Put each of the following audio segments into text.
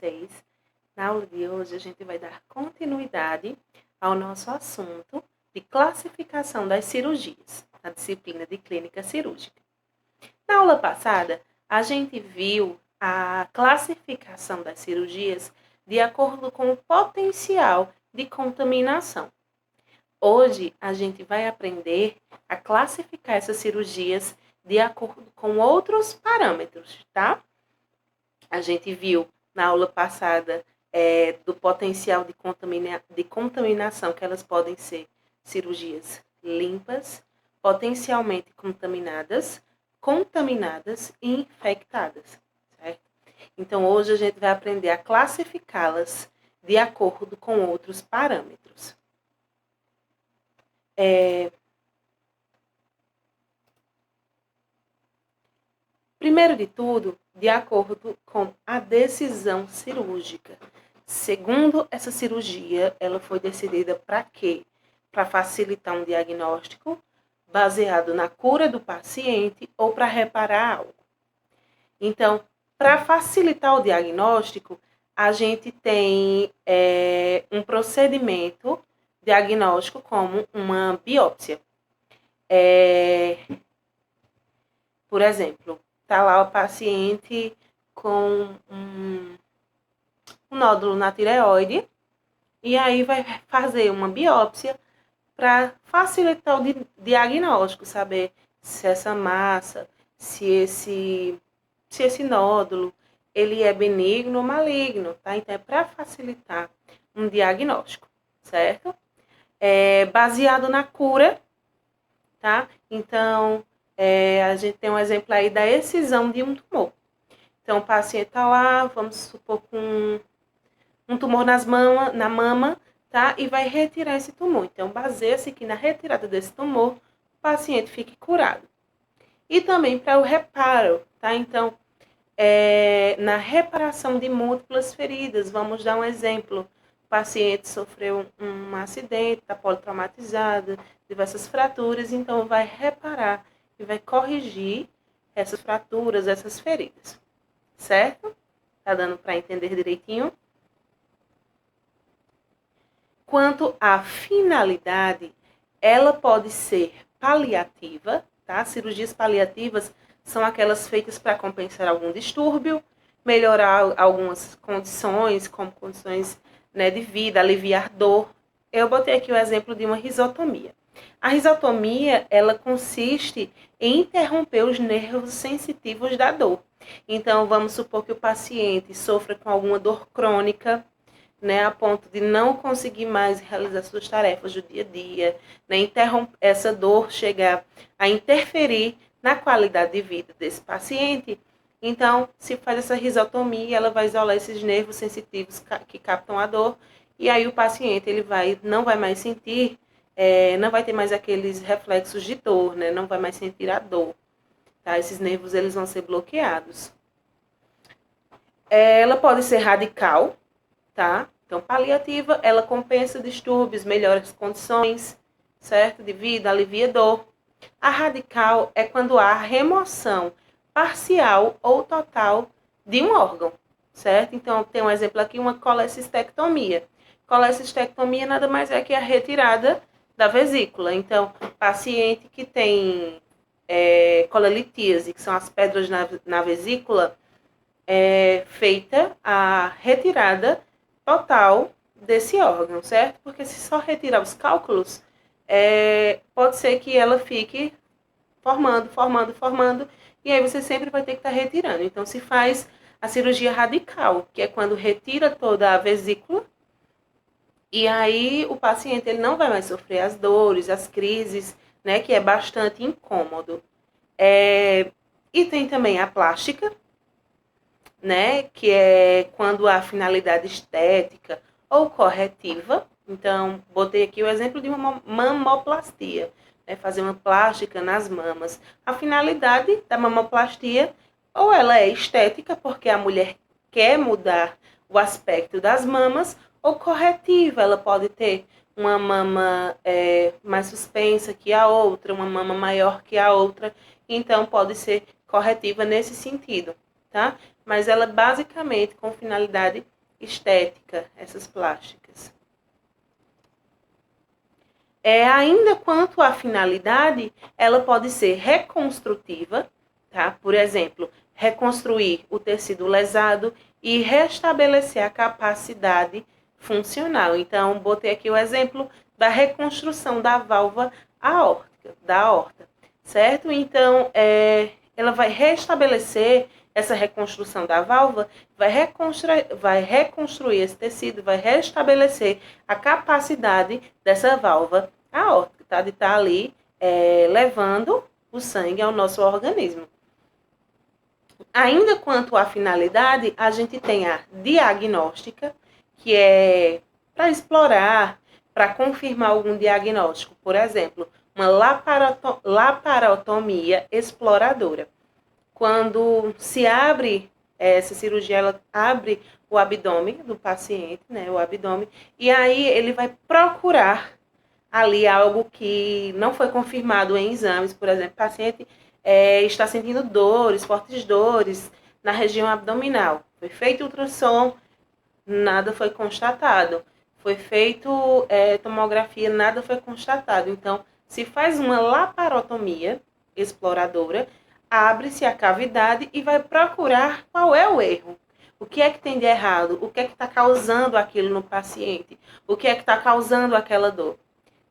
vocês. Na aula de hoje, a gente vai dar continuidade ao nosso assunto de classificação das cirurgias, a disciplina de clínica cirúrgica. Na aula passada, a gente viu a classificação das cirurgias de acordo com o potencial de contaminação. Hoje, a gente vai aprender a classificar essas cirurgias de acordo com outros parâmetros, tá? A gente viu na aula passada do potencial de contaminação, que elas podem ser cirurgias limpas, potencialmente contaminadas e infectadas, certo? Então, hoje a gente vai aprender a classificá-las de acordo com outros parâmetros. Primeiro de tudo, de acordo com a decisão cirúrgica. Segundo essa cirurgia, ela foi decidida para quê? Para facilitar um diagnóstico baseado na cura do paciente ou para reparar algo. Então, para facilitar o diagnóstico, a gente tem um procedimento diagnóstico como uma biópsia. Por exemplo, está lá o paciente com um nódulo na tireoide e aí vai fazer uma biópsia para facilitar o diagnóstico, saber se essa massa, se esse nódulo, ele é benigno ou maligno, tá? Então, é para facilitar um diagnóstico, certo? Baseado na cura, tá? Então, a gente tem um exemplo aí da excisão de um tumor. Então, o paciente está lá, vamos supor, com um tumor na mama, tá? E vai retirar esse tumor. Então, baseia-se que na retirada desse tumor, o paciente fique curado. E também para o reparo, tá? Então, na reparação de múltiplas feridas, vamos dar um exemplo. O paciente sofreu um acidente, está politraumatizado, diversas fraturas, então vai reparar e vai corrigir essas fraturas, essas feridas. Certo? Tá dando para entender direitinho? Quanto à finalidade, ela pode ser paliativa, tá? Cirurgias paliativas são aquelas feitas para compensar algum distúrbio, melhorar algumas condições, como condições, né, de vida, aliviar dor. Eu botei aqui o exemplo de uma risotomia. A risotomia, ela consiste em interromper os nervos sensitivos da dor. Então, vamos supor que o paciente sofra com alguma dor crônica, né, a ponto de não conseguir mais realizar suas tarefas do dia a dia, né, essa dor chegar a interferir na qualidade de vida desse paciente. Então, se faz essa risotomia, ela vai isolar esses nervos sensitivos que captam a dor, e aí o paciente não vai mais sentir, não vai ter mais aqueles reflexos de dor, né, não vai mais sentir a dor. Tá? Esses nervos eles vão ser bloqueados. Ela pode ser radical, tá? Então, paliativa, ela compensa distúrbios, melhora as condições, certo? De vida, alivia dor. A radical é quando há remoção parcial ou total de um órgão, certo? Então, tem um exemplo aqui, uma colecistectomia. Colecistectomia nada mais é que a retirada da vesícula. Então, paciente que tem colelitíase, que são as pedras na vesícula, feita a retirada total desse órgão, certo? Porque se só retirar os cálculos, pode ser que ela fique formando, e aí você sempre vai ter que estar retirando. Então, se faz a cirurgia radical, que é quando retira toda a vesícula, e aí o paciente ele não vai mais sofrer as dores, as crises, né, que é bastante incômodo. E tem também a plástica, né, que é quando há finalidade estética ou corretiva. Então, botei aqui o exemplo de uma mamoplastia, né, fazer uma plástica nas mamas. A finalidade da mamoplastia, ou ela é estética, porque a mulher quer mudar o aspecto das mamas, ou corretiva, ela pode ter uma mama mais suspensa que a outra, uma mama maior que a outra, então pode ser corretiva nesse sentido, tá? Mas ela basicamente com finalidade estética, essas plásticas. Ainda quanto à finalidade, ela pode ser reconstrutiva, tá? Por exemplo, reconstruir o tecido lesado e restabelecer a capacidade funcional. Então, botei aqui o exemplo da reconstrução da válvula aórtica, da aorta, certo? Então, ela vai restabelecer essa reconstrução da válvula, vai reconstruir esse tecido, vai restabelecer a capacidade dessa válvula aórtica, tá? De estar ali levando o sangue ao nosso organismo. Ainda quanto à finalidade, a gente tem a diagnóstica, que é para explorar, para confirmar algum diagnóstico. Por exemplo, uma laparotomia exploradora. Quando se abre essa cirurgia, ela abre o abdômen do paciente, né, o abdômen, e aí ele vai procurar ali algo que não foi confirmado em exames. Por exemplo, o paciente está sentindo dores, fortes dores na região abdominal. Foi feito ultrassom, nada foi constatado. Foi feito tomografia, nada foi constatado. Então, se faz uma laparotomia exploradora, abre-se a cavidade e vai procurar qual é o erro. O que é que tem de errado? O que é que está causando aquilo no paciente? O que é que está causando aquela dor?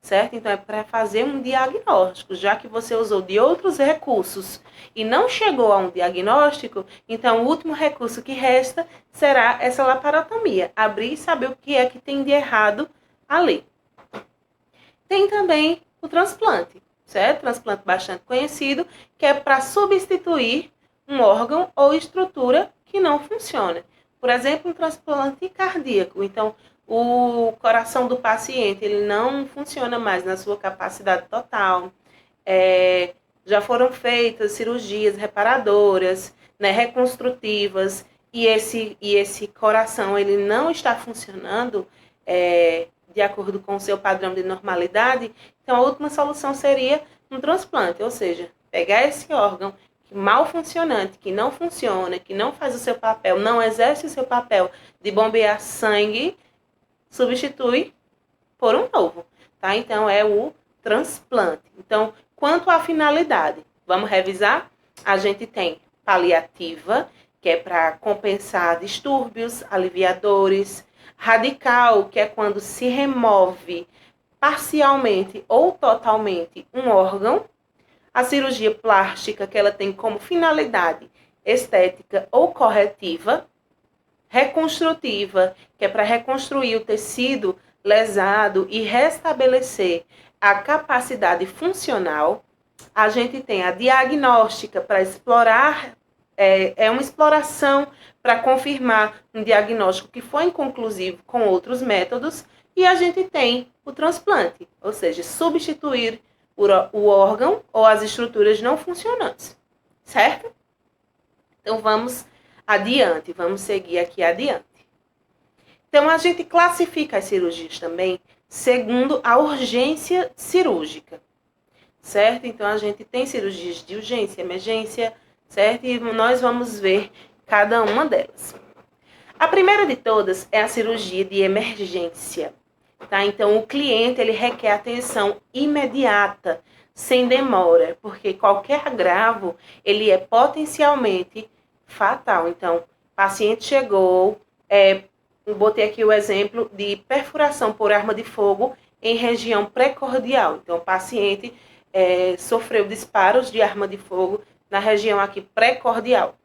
Certo? Então, é para fazer um diagnóstico. Já que você usou de outros recursos e não chegou a um diagnóstico, então o último recurso que resta será essa laparotomia. Abrir e saber o que é que tem de errado ali. Tem também o transplante, certo? Transplante bastante conhecido, que é para substituir um órgão ou estrutura que não funciona. Por exemplo, um transplante cardíaco. Então, o coração do paciente ele não funciona mais na sua capacidade total. Já foram feitas cirurgias reparadoras, né, reconstrutivas, e esse coração ele não está funcionando de acordo com o seu padrão de normalidade. Então, a última solução seria um transplante, ou seja, pegar esse órgão mal funcionante, que não funciona, que não faz o seu papel, não exerce o seu papel de bombear sangue, substitui por um novo, tá? Então, é o transplante. Então, quanto à finalidade, vamos revisar? A gente tem paliativa, que é para compensar distúrbios, aliviadores. Radical, que é quando se remove parcialmente ou totalmente um órgão. A cirurgia plástica, que ela tem como finalidade estética ou corretiva. Reconstrutiva, que é para reconstruir o tecido lesado e restabelecer a capacidade funcional. A gente tem a diagnóstica, para explorar, uma exploração para confirmar um diagnóstico que foi inconclusivo com outros métodos. E a gente tem o transplante, ou seja, substituir o órgão ou as estruturas não funcionantes, certo? Então, vamos adiante, vamos seguir aqui adiante. Então, a gente classifica as cirurgias também segundo a urgência cirúrgica, certo? Então, a gente tem cirurgias de urgência, emergência, certo? E nós vamos ver cada uma delas. A primeira de todas é a cirurgia de emergência, tá? Então, o cliente ele requer atenção imediata, sem demora, porque qualquer agravo ele é potencialmente fatal. Então, paciente chegou, botei aqui o exemplo de perfuração por arma de fogo em região precordial. Então, o paciente sofreu disparos de arma de fogo na região aqui precordial.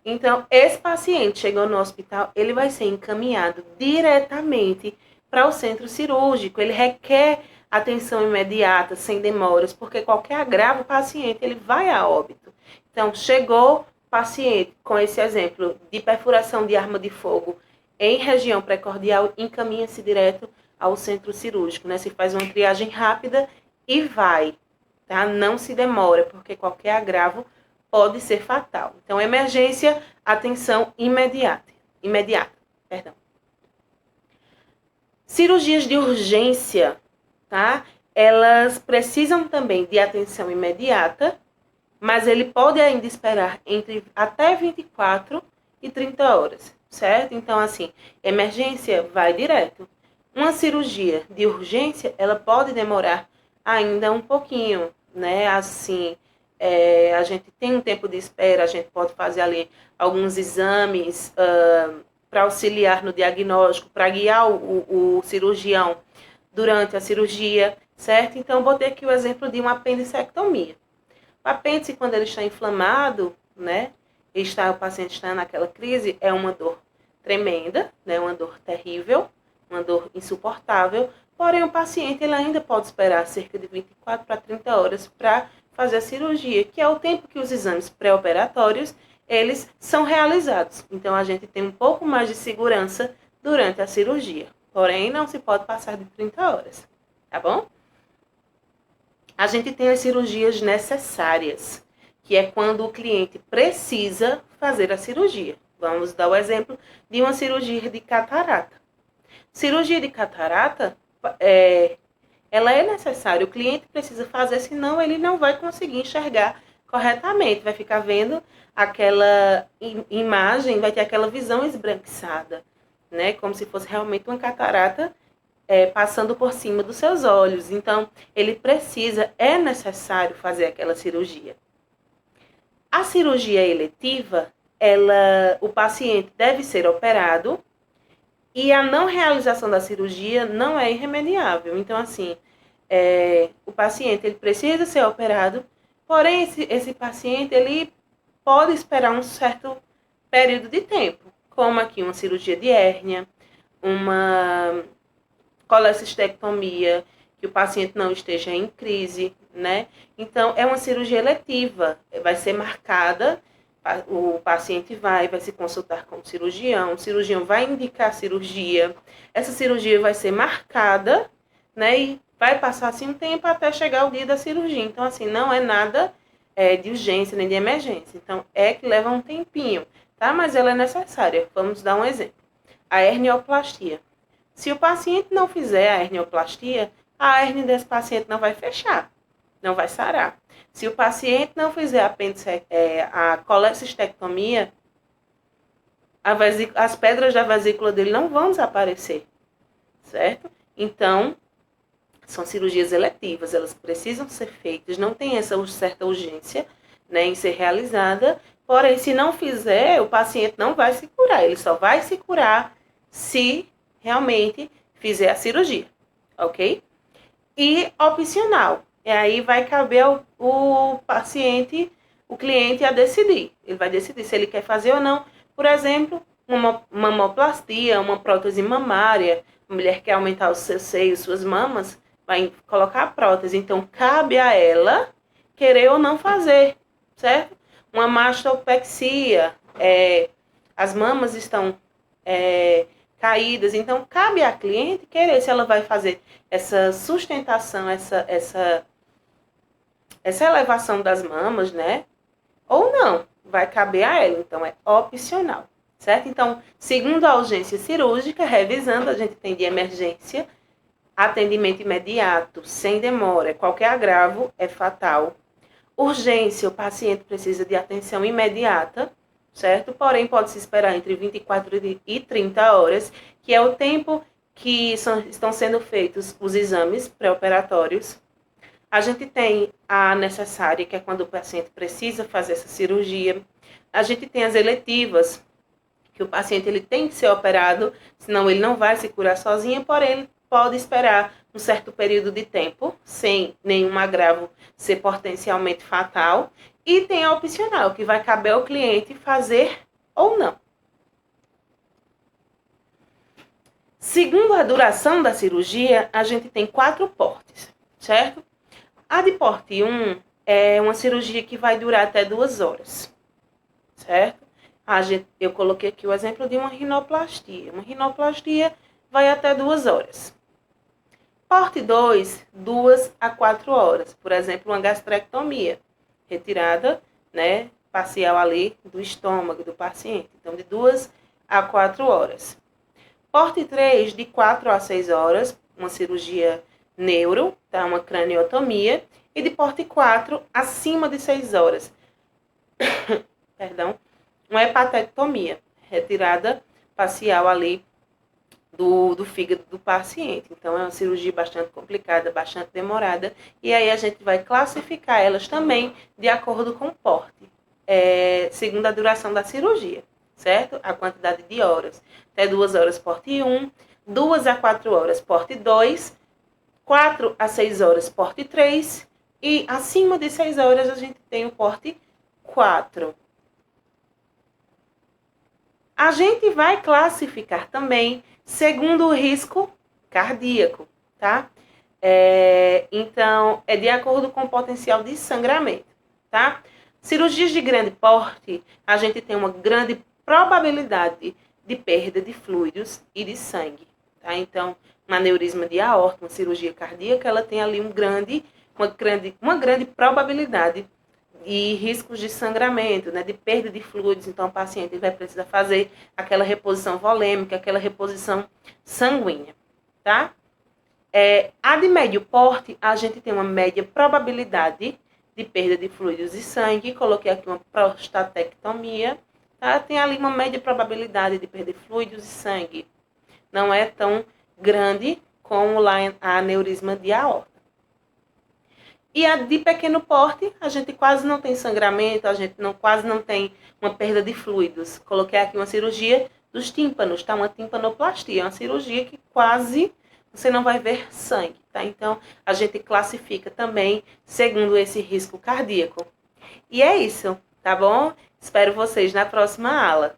Então, esse paciente chegou no hospital, ele vai ser encaminhado diretamente para o centro cirúrgico. Ele requer atenção imediata, sem demoras, porque qualquer agravo, o paciente ele vai a óbito. Então, chegou paciente com esse exemplo de perfuração de arma de fogo em região precordial, encaminha-se direto ao centro cirúrgico, né? Se faz uma triagem rápida e vai, tá? Não se demora, porque qualquer agravo pode ser fatal. Então, emergência, atenção imediata, perdão. Cirurgias de urgência, tá? Elas precisam também de atenção imediata, mas ele pode ainda esperar entre até 24 e 30 horas. certo? Então, assim, emergência vai direto. Uma cirurgia de urgência, ela pode demorar ainda um pouquinho, né? Assim, a gente tem um tempo de espera, a gente pode fazer ali alguns exames para auxiliar no diagnóstico, para guiar o cirurgião durante a cirurgia, certo? Então, eu botei aqui o exemplo de uma apendicectomia. O apêndice, quando ele está inflamado, né? O paciente está naquela crise, é uma dor tremenda, né? Uma dor terrível, uma dor insuportável. Porém, o paciente ele ainda pode esperar cerca de 24 para 30 horas para fazer a cirurgia, que é o tempo que os exames pré-operatórios eles são realizados. Então, a gente tem um pouco mais de segurança durante a cirurgia. Porém, não se pode passar de 30 horas, tá bom? A gente tem as cirurgias necessárias, que é quando o cliente precisa fazer a cirurgia. Vamos dar o exemplo de uma cirurgia de catarata. Cirurgia de catarata, ela é necessária, o cliente precisa fazer, senão ele não vai conseguir enxergar corretamente, vai ficar vendo aquela imagem, vai ter aquela visão esbranquiçada, né? Como se fosse realmente uma catarata passando por cima dos seus olhos. Então, ele precisa, é necessário fazer aquela cirurgia. A cirurgia eletiva, o paciente deve ser operado e a não realização da cirurgia não é irremediável. Então, assim, o paciente ele precisa ser operado, porém, esse paciente ele pode esperar um certo período de tempo, como aqui uma cirurgia de hérnia, uma colecistectomia, que o paciente não esteja em crise, né? Então, é uma cirurgia eletiva, vai ser marcada, o paciente vai se consultar com o cirurgião vai indicar a cirurgia, essa cirurgia vai ser marcada, né? E vai passar assim um tempo até chegar o dia da cirurgia. Então, assim, não é nada de urgência nem de emergência. Então, é que leva um tempinho, tá? Mas ela é necessária. Vamos dar um exemplo. A hernioplastia. Se o paciente não fizer a hernioplastia, a hérnia desse paciente não vai fechar, não vai sarar. Se o paciente não fizer a colecistectomia, as pedras da vesícula dele não vão desaparecer, certo? Então, são cirurgias eletivas, elas precisam ser feitas, não tem essa certa urgência, né, em ser realizada, porém, se não fizer, o paciente não vai se curar, ele só vai se curar se realmente fizer a cirurgia, ok? E opcional, aí vai caber o paciente, o cliente a decidir. Ele vai decidir se ele quer fazer ou não. Por exemplo, uma mamoplastia, uma prótese mamária. A mulher quer aumentar os seus seios, suas mamas, vai colocar a prótese. Então, cabe a ela querer ou não fazer, certo? Uma mastopexia, as mamas estão caídas, então cabe à cliente querer se ela vai fazer essa sustentação, essa elevação das mamas, né? Ou não, vai caber a ela, então é opcional, certo? Então, segundo a urgência cirúrgica, revisando, a gente tem de emergência, atendimento imediato, sem demora, qualquer agravo é fatal. Urgência, o paciente precisa de atenção imediata, certo? Porém, pode-se esperar entre 24 e 30 horas, que é o tempo que estão sendo feitos os exames pré-operatórios. A gente tem a necessária, que é quando o paciente precisa fazer essa cirurgia. A gente tem as eletivas, que o paciente ele tem que ser operado, senão ele não vai se curar sozinho, porém ele pode esperar um certo período de tempo, sem nenhum agravo ser potencialmente fatal. E tem a opcional, que vai caber ao cliente fazer ou não. Segundo a duração da cirurgia, a gente tem 4 portes, certo? A de porte 1 é uma cirurgia que vai durar até 2 horas, certo? Eu coloquei aqui o exemplo de uma rinoplastia. Uma rinoplastia vai até 2 horas. Porte 2, 2 a 4 horas. Por exemplo, uma gastrectomia, retirada, né, parcial ali do estômago do paciente. Então, de 2 a 4 horas. Porte 3, de 4 a 6 horas, uma cirurgia neuro, tá? Uma craniotomia. E de porte 4, acima de 6 horas. Perdão. Uma hepatectomia, retirada facial ali do fígado do paciente. Então, é uma cirurgia bastante complicada, bastante demorada, e aí a gente vai classificar elas também de acordo com o porte, segundo a duração da cirurgia, certo? A quantidade de horas. Até 2 horas, porte 1, 2 a 4 horas, porte 2, 4 a 6 horas, porte 3, e acima de 6 horas a gente tem o porte 4. A gente vai classificar também segundo o risco cardíaco, tá? Então, é de acordo com o potencial de sangramento, tá? Cirurgias de grande porte, a gente tem uma grande probabilidade de perda de fluidos e de sangue, tá? Então, um aneurisma de aorta, uma cirurgia cardíaca, ela tem ali uma grande probabilidade de riscos de sangramento, né, de perda de fluidos. Então, o paciente vai precisar fazer aquela reposição volêmica, aquela reposição sanguínea, tá? A de médio porte, a gente tem uma média probabilidade de perda de fluidos e sangue. Coloquei aqui uma prostatectomia, tá? Tem ali uma média probabilidade de perder fluidos e sangue. Não é tão grande como lá a aneurisma de aorta. E a de pequeno porte, a gente quase não tem sangramento, a gente quase não tem uma perda de fluidos. Coloquei aqui uma cirurgia dos tímpanos, tá? Uma timpanoplastia, uma cirurgia que quase você não vai ver sangue, tá? Então, a gente classifica também segundo esse risco cardíaco. E é isso, tá bom? Espero vocês na próxima aula.